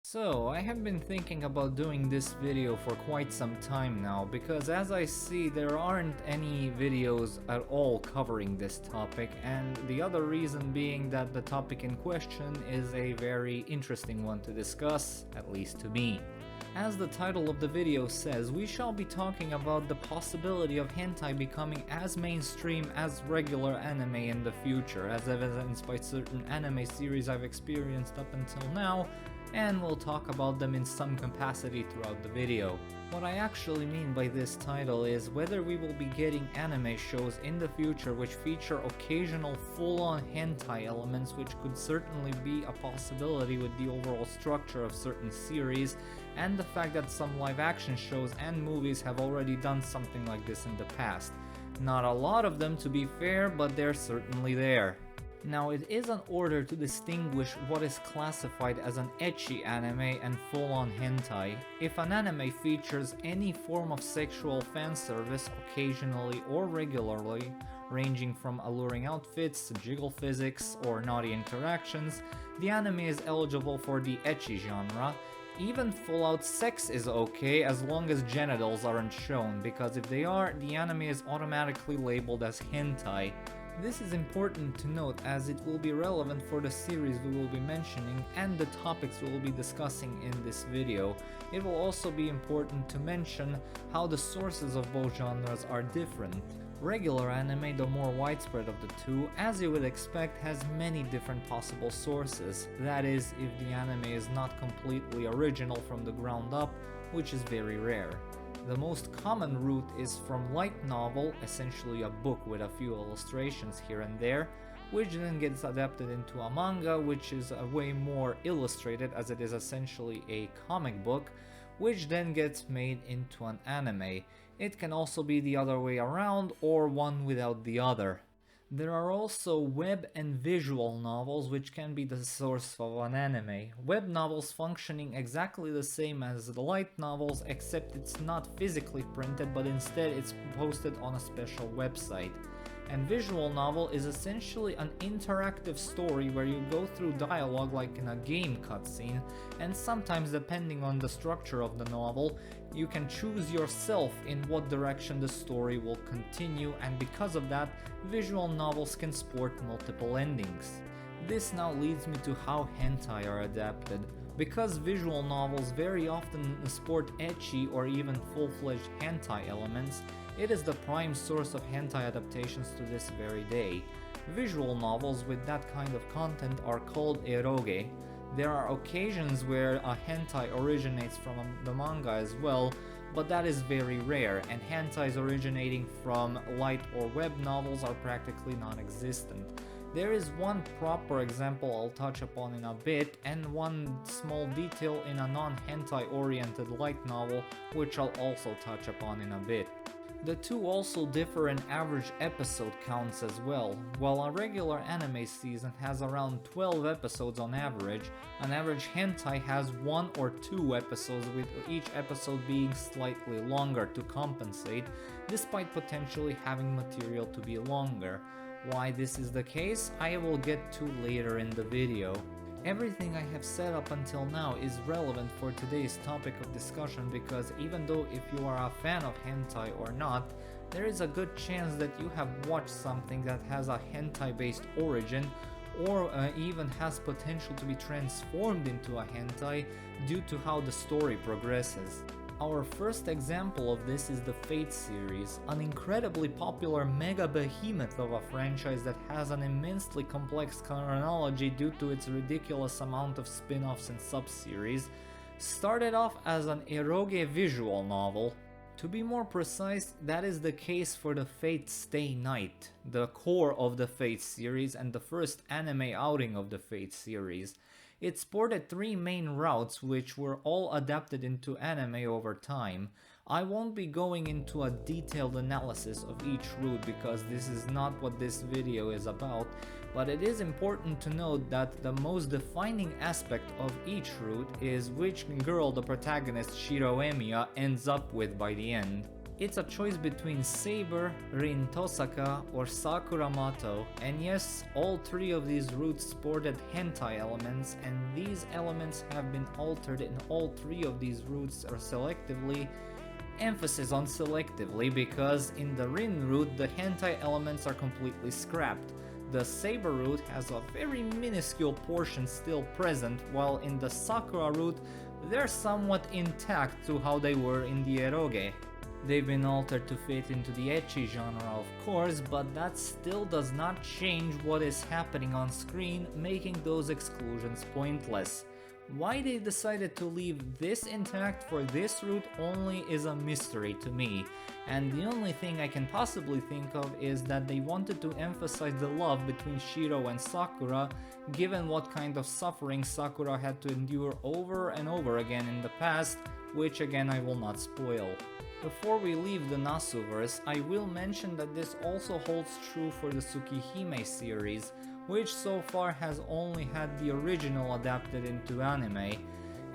So, I have been thinking about doing this video for quite some time now, because as I see there aren't any videos at all covering this topic, and the other reason being that the topic in question is a very interesting one to discuss, at least to me. As the title of the video says, we shall be talking about the possibility of hentai becoming as mainstream as regular anime in the future, as evidenced by certain anime series I've experienced up until now, and we'll talk about them in some capacity throughout the video. What I actually mean by this title is whether we will be getting anime shows in the future which feature occasional full-on hentai elements, which could certainly be a possibility with the overall structure of certain series, and the fact that some live-action shows and movies have already done something like this in the past. Not a lot of them, to be fair, but they're certainly there. Now, it is an order to distinguish what is classified as an ecchi anime and full-on hentai. If an anime features any form of sexual fan service occasionally or regularly, ranging from alluring outfits, jiggle physics, or naughty interactions, the anime is eligible for the ecchi genre. Even full-out sex is okay as long as genitals aren't shown, because if they are, the anime is automatically labeled as hentai. This is important to note as it will be relevant for the series we will be mentioning and the topics we will be discussing in this video. It will also be important to mention how the sources of both genres are different. Regular anime, the more widespread of the two, as you would expect, has many different possible sources. That is, if the anime is not completely original from the ground up, which is very rare. The most common route is from light novel, essentially a book with a few illustrations here and there, which then gets adapted into a manga, which is a way more illustrated as it is essentially a comic book, which then gets made into an anime. It can also be the other way around, or one without the other. There are also web and visual novels, which can be the source of an anime. Web novels functioning exactly the same as the light novels, except it's not physically printed, but instead it's posted on a special website. And visual novel is essentially an interactive story where you go through dialogue like in a game cutscene, and sometimes, depending on the structure of the novel, you can choose yourself in what direction the story will continue, and because of that, visual novels can sport multiple endings. This now leads me to how hentai are adapted. Because visual novels very often sport ecchi or even full-fledged hentai elements, it is the prime source of hentai adaptations to this very day. Visual novels with that kind of content are called eroge. There are occasions where a hentai originates from the manga as well, but that is very rare, and hentais originating from light or web novels are practically non-existent. There is one proper example I'll touch upon in a bit, and one small detail in a non-hentai oriented light novel, which I'll also touch upon in a bit. The two also differ in average episode counts as well. While a regular anime season has around 12 episodes on average, an average hentai has 1 or 2 episodes, with each episode being slightly longer to compensate, despite potentially having material to be longer. Why this is the case, I will get to later in the video. Everything I have said up until now is relevant for today's topic of discussion, because even though if you are a fan of hentai or not, there is a good chance that you have watched something that has a hentai based origin, or even has potential to be transformed into a hentai due to how the story progresses. Our first example of this is the Fate series, an incredibly popular mega behemoth of a franchise that has an immensely complex chronology due to its ridiculous amount of spin-offs and sub-series. Started off as an eroge visual novel. To be more precise, that is the case for the Fate Stay Night, the core of the Fate series and the first anime outing of the Fate series. It sported 3 main routes, which were all adapted into anime over time. I won't be going into a detailed analysis of each route because this is not what this video is about, but it is important to note that the most defining aspect of each route is which girl the protagonist Shiro Emiya ends up with by the end. It's a choice between Saber, Rin Tosaka, or Sakura Mato, and yes, all three of these routes sported hentai elements, and these elements have been altered in all three of these routes or selectively. Emphasis on selectively, because in the Rin route the hentai elements are completely scrapped. The Saber route has a very minuscule portion still present, while in the Sakura route they're somewhat intact to how they were in the eroge. They've been altered to fit into the ecchi genre, of course, but that still does not change what is happening on screen, making those exclusions pointless. Why they decided to leave this intact for this route only is a mystery to me, and the only thing I can possibly think of is that they wanted to emphasize the love between Shiro and Sakura, given what kind of suffering Sakura had to endure over and over again in the past, which again I will not spoil. Before we leave the Nasuverse, I will mention that this also holds true for the Tsukihime series, which so far has only had the original adapted into anime,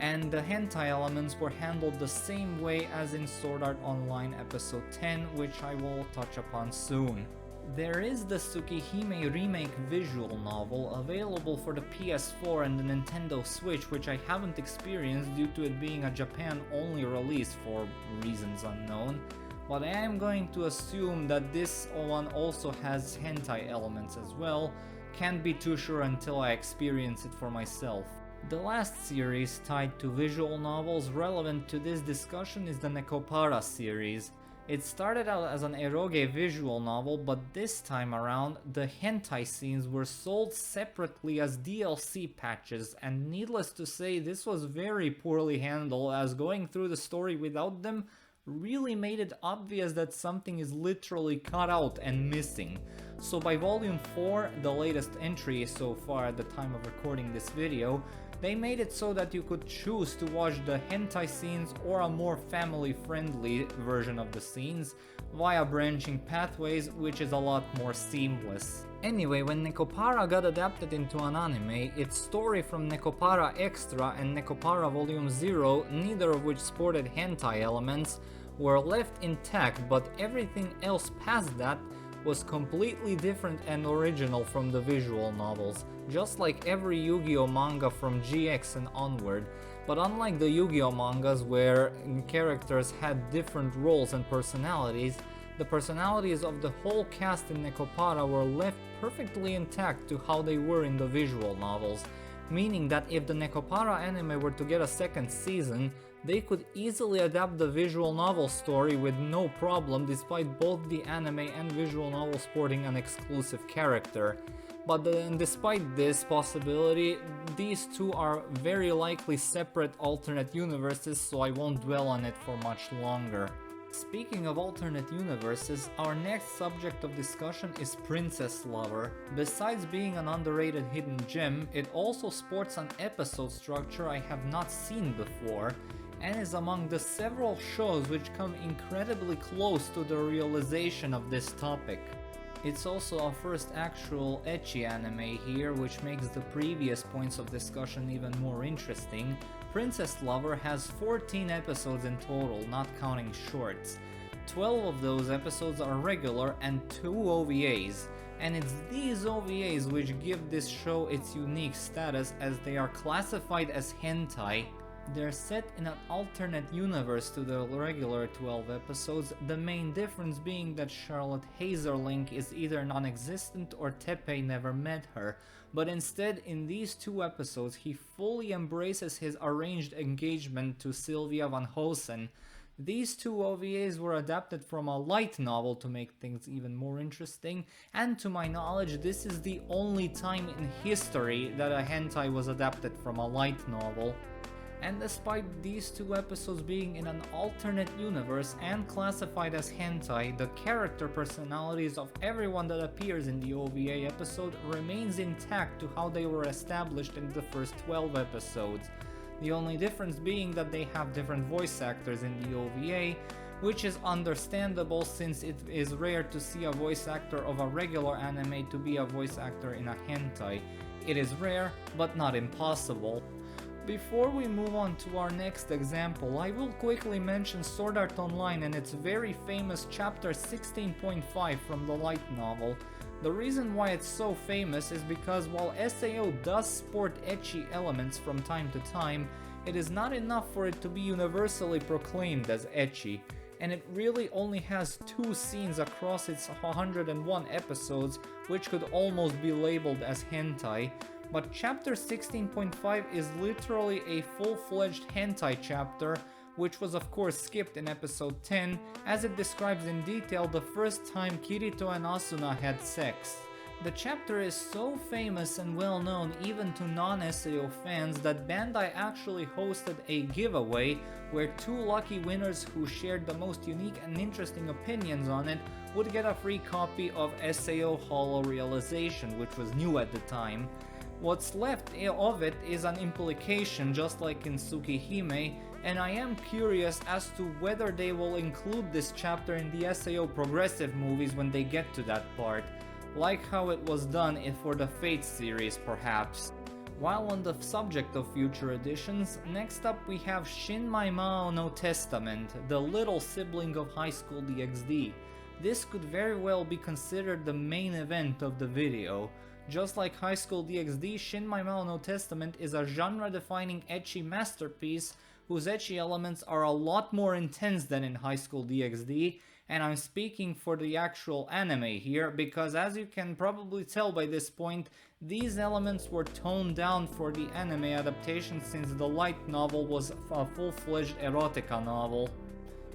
and the hentai elements were handled the same way as in Sword Art Online episode 10, which I will touch upon soon. There is the Tsukihime remake visual novel available for the PS4 and the Nintendo Switch, which I haven't experienced due to it being a Japan-only release for reasons unknown, but I am going to assume that this one also has hentai elements as well. Can't be too sure until I experience it for myself. The last series tied to visual novels relevant to this discussion is the Nekopara series. It started out as an eroge visual novel, but this time around, the hentai scenes were sold separately as DLC patches, and needless to say, this was very poorly handled, as going through the story without them really made it obvious that something is literally cut out and missing. So by volume 4, the latest entry so far at the time of recording this video, they made it so that you could choose to watch the hentai scenes or a more family-friendly version of the scenes via branching pathways, which is a lot more seamless. Anyway, when Nekopara got adapted into an anime, its story from Nekopara Extra and Nekopara Volume 0, neither of which sported hentai elements, were left intact, but everything else past that was completely different and original from the visual novels, just like every Yu-Gi-Oh manga from GX and onward. But unlike the Yu-Gi-Oh mangas where characters had different roles and personalities, the personalities of the whole cast in Nekopara were left perfectly intact to how they were in the visual novels, meaning that if the Nekopara anime were to get a second season, they could easily adapt the visual novel story with no problem, despite both the anime and visual novel sporting an exclusive character. But despite this possibility, these two are very likely separate alternate universes, so I won't dwell on it for much longer. Speaking of alternate universes, our next subject of discussion is Princess Lover. Besides being an underrated hidden gem, it also sports an episode structure I have not seen before, and is among the several shows which come incredibly close to the realization of this topic. It's also our first actual ecchi anime here, which makes the previous points of discussion even more interesting. Princess Lover has 14 episodes in total, not counting shorts. 12 of those episodes are regular and 2 OVAs. And it's these OVAs which give this show its unique status, as they are classified as hentai. They're set in an alternate universe to the regular 12 episodes, the main difference being that Charlotte Hazerlink is either non-existent or Teppei never met her, but instead in these 2 episodes he fully embraces his arranged engagement to Sylvia van Hosen. These 2 OVAs were adapted from a light novel to make things even more interesting, and to my knowledge this is the only time in history that a hentai was adapted from a light novel. And despite these 2 episodes being in an alternate universe and classified as hentai, the character personalities of everyone that appears in the OVA episode remains intact to how they were established in the first 12 episodes. The only difference being that they have different voice actors in the OVA, which is understandable since it is rare to see a voice actor of a regular anime to be a voice actor in a hentai. It is rare, but not impossible. Before we move on to our next example, I will quickly mention Sword Art Online and its very famous chapter 16.5 from the light novel. The reason why it's so famous is because while SAO does sport ecchi elements from time to time, it is not enough for it to be universally proclaimed as ecchi, and it really only has 2 scenes across its 101 episodes which could almost be labeled as hentai. But chapter 16.5 is literally a full-fledged hentai chapter, which was of course skipped in episode 10, as it describes in detail the first time Kirito and Asuna had sex. The chapter is so famous and well known even to non-SAO fans that Bandai actually hosted a giveaway where 2 lucky winners who shared the most unique and interesting opinions on it would get a free copy of SAO Hollow Realization, which was new at the time. What's left of it is an implication, just like in Tsukihime, and I am curious as to whether they will include this chapter in the SAO progressive movies when they get to that part, like how it was done for the Fate series perhaps. While on the subject of future editions, next up we have Shinmai Mao no Testament, the little sibling of High School DxD. This could very well be considered the main event of the video. Just like High School DxD, Shinmai Mao no Testament is a genre-defining ecchi masterpiece whose ecchi elements are a lot more intense than in High School DxD, and I'm speaking for the actual anime here because, as you can probably tell by this point, these elements were toned down for the anime adaptation since the light novel was a full-fledged erotica novel.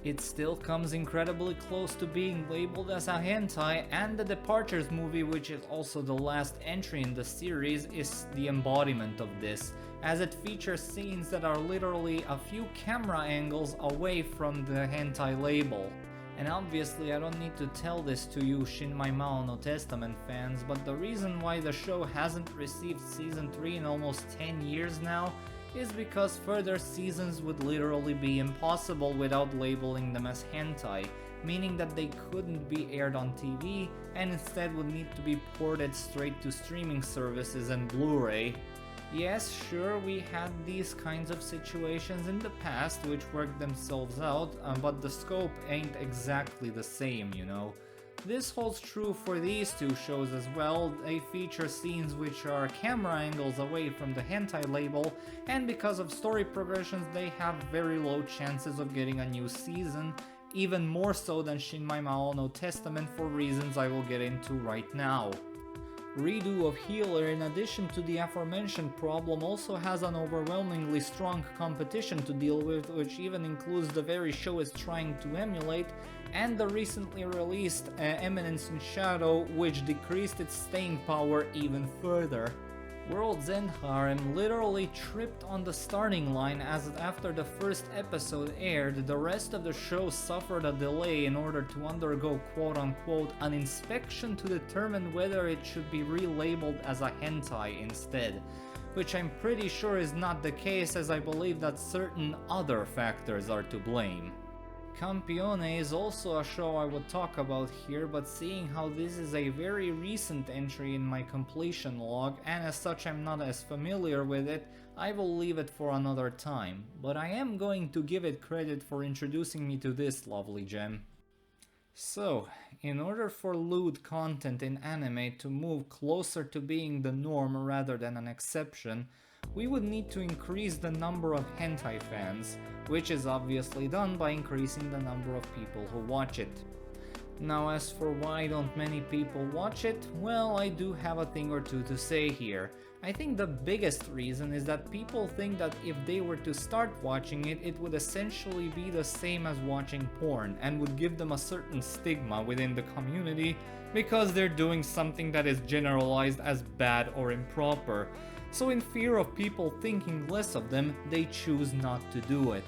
It still comes incredibly close to being labeled as a hentai, and the Departures movie, which is also the last entry in the series, is the embodiment of this, as it features scenes that are literally a few camera angles away from the hentai label. And obviously I don't need to tell this to you Shinmai Mao no Testament fans, but the reason why the show hasn't received season 3 in almost 10 years now is because further seasons would literally be impossible without labeling them as hentai, meaning that they couldn't be aired on TV and instead would need to be ported straight to streaming services and Blu-ray. Yes, sure, we had these kinds of situations in the past which worked themselves out, but the scope ain't exactly the same, you know. This holds true for these 2 shows as well. They feature scenes which are camera angles away from the hentai label, and because of story progressions they have very low chances of getting a new season, even more so than Shinmai Mao no Testament for reasons I will get into right now. Redo of Healer, in addition to the aforementioned problem, also has an overwhelmingly strong competition to deal with, which even includes the very show it's trying to emulate, and the recently released Eminence in Shadow, which decreased its staying power even further. World's End Harem literally tripped on the starting line, as after the first episode aired, the rest of the show suffered a delay in order to undergo quote-unquote an inspection to determine whether it should be relabeled as a hentai instead, which I'm pretty sure is not the case, as I believe that certain other factors are to blame. Campione is also a show I would talk about here, but seeing how this is a very recent entry in my completion log, and as such I'm not as familiar with it, I will leave it for another time, but I am going to give it credit for introducing me to this lovely gem. So, in order for lewd content in anime to move closer to being the norm rather than an exception, we would need to increase the number of hentai fans, which is obviously done by increasing the number of people who watch it. Now, as for why don't many people watch it, well, I do have a thing or two to say here. I think the biggest reason is that people think that if they were to start watching it, it would essentially be the same as watching porn and would give them a certain stigma within the community because they're doing something that is generalized as bad or improper. So in fear of people thinking less of them, they choose not to do it.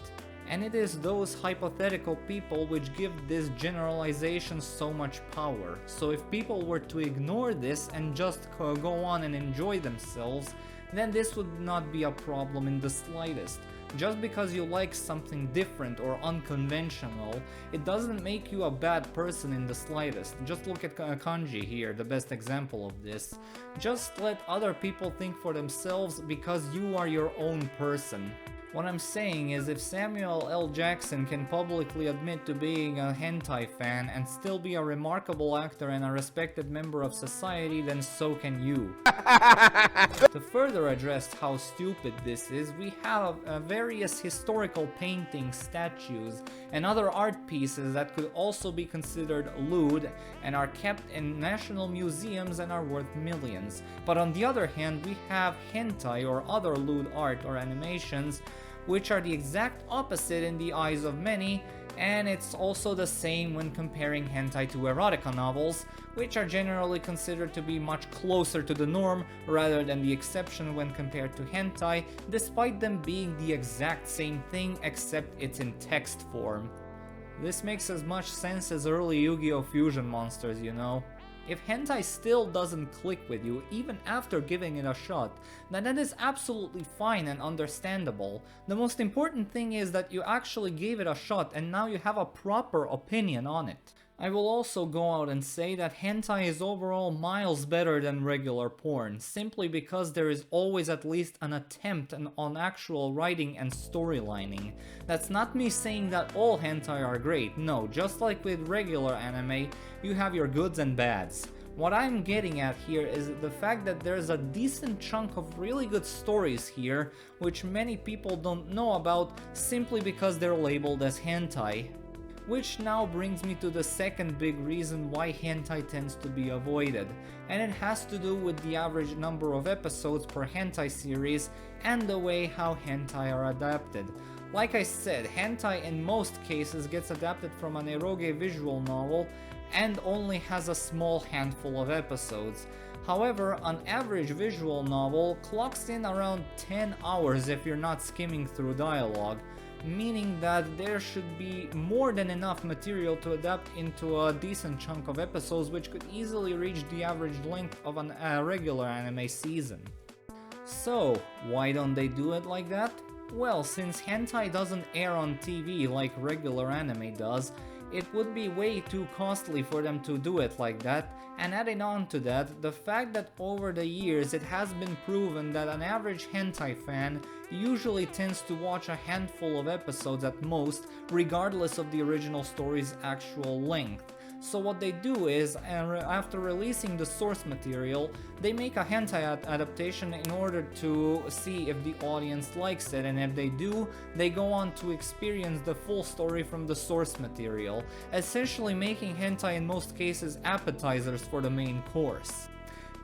And it is those hypothetical people which give this generalization so much power. So if people were to ignore this and just go on and enjoy themselves, then this would not be a problem in the slightest. Just because you like something different or unconventional, it doesn't make you a bad person in the slightest. Just look at Kanji here, the best example of this. Just let other people think for themselves because you are your own person. What I'm saying is, if Samuel L. Jackson can publicly admit to being a hentai fan and still be a remarkable actor and a respected member of society, then so can you. To further address how stupid this is, we have various historical paintings, statues, and other art pieces that could also be considered lewd and are kept in national museums and are worth millions. But on the other hand, we have hentai or other lewd art or animations, which are the exact opposite in the eyes of many, and it's also the same when comparing hentai to erotica novels, which are generally considered to be much closer to the norm rather than the exception when compared to hentai, despite them being the exact same thing except it's in text form. This makes as much sense as early Yu-Gi-Oh! Fusion monsters, you know. If hentai still doesn't click with you, even after giving it a shot, then that is absolutely fine and understandable. The most important thing is that you actually gave it a shot and now you have a proper opinion on it. I will also go out and say that hentai is overall miles better than regular porn, simply because there is always at least an attempt on actual writing and storylining. That's not me saying that all hentai are great, no, just like with regular anime, you have your goods and bads. What I'm getting at here is the fact that there's a decent chunk of really good stories here, which many people don't know about simply because they're labeled as hentai. Which now brings me to the second big reason why hentai tends to be avoided, and it has to do with the average number of episodes per hentai series and the way how hentai are adapted. Like I said, hentai in most cases gets adapted from an eroge visual novel and only has a small handful of episodes. However, an average visual novel clocks in around 10 hours if you're not skimming through dialogue, meaning that there should be more than enough material to adapt into a decent chunk of episodes, which could easily reach the average length of a regular anime season. So, why don't they do it like that? Well, since hentai doesn't air on TV like regular anime does, it would be way too costly for them to do it like that, and adding on to that, the fact that over the years it has been proven that an average hentai fan usually tends to watch a handful of episodes at most, regardless of the original story's actual length. So what they do is, after releasing the source material, they make a hentai adaptation in order to see if the audience likes it, and if they do, they go on to experience the full story from the source material, essentially making hentai in most cases appetizers for the main course.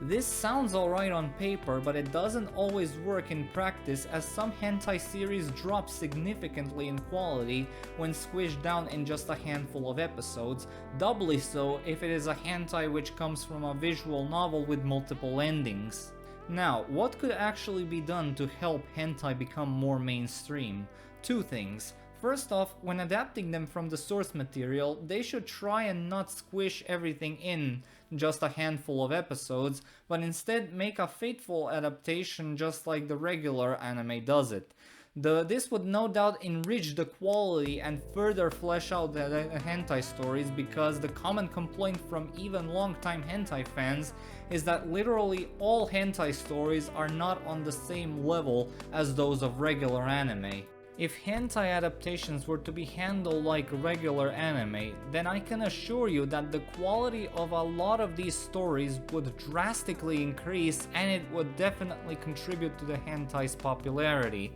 This sounds alright on paper, but it doesn't always work in practice, as some hentai series drop significantly in quality when squished down in just a handful of episodes, doubly so if it is a hentai which comes from a visual novel with multiple endings. Now, what could actually be done to help hentai become more mainstream? Two things. First off, when adapting them from the source material, they should try and not squish everything in just a handful of episodes, but instead make a faithful adaptation just like the regular anime does it. This would no doubt enrich the quality and further flesh out the hentai stories, because the common complaint from even long-time hentai fans is that literally all hentai stories are not on the same level as those of regular anime. If hentai adaptations were to be handled like regular anime, then I can assure you that the quality of a lot of these stories would drastically increase, and it would definitely contribute to the hentai's popularity.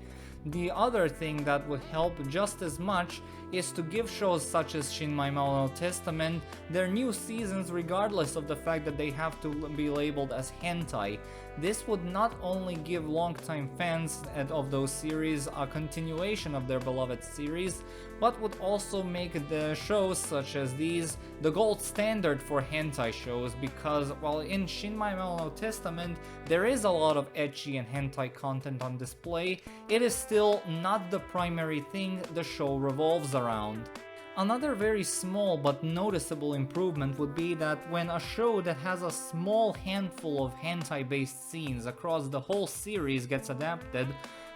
The other thing that would help just as much is to give shows such as Shin No Testament their new seasons regardless of the fact that they have to be labeled as hentai. This would not only give longtime fans of those series a continuation of their beloved series, but would also make the shows such as these the gold standard for hentai shows, because while in Shin No Testament there is a lot of ecchi and hentai content on display, it is still not the primary thing the show revolves around. Another very small but noticeable improvement would be that when a show that has a small handful of hentai-based scenes across the whole series gets adapted,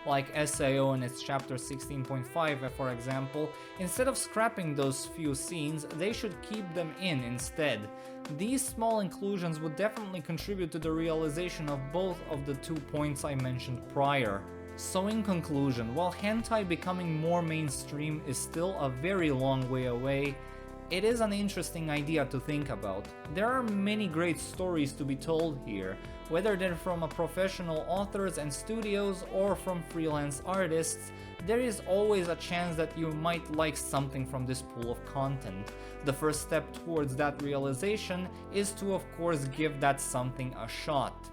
like SAO in its chapter 16.5 for example, instead of scrapping those few scenes, they should keep them in instead. These small inclusions would definitely contribute to the realization of both of the 2 points I mentioned prior. So in conclusion, while hentai becoming more mainstream is still a very long way away, it is an interesting idea to think about. There are many great stories to be told here, whether they're from professional authors and studios or from freelance artists. There is always a chance that you might like something from this pool of content. The first step towards that realization is to of course give that something a shot.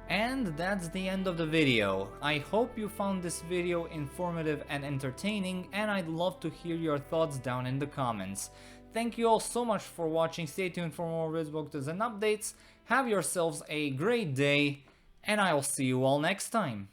And that's the end of the video. I hope you found this video informative and entertaining, and I'd love to hear your thoughts down in the comments. Thank you all so much for watching, stay tuned for more Rizboxes and updates, have yourselves a great day, and I'll see you all next time.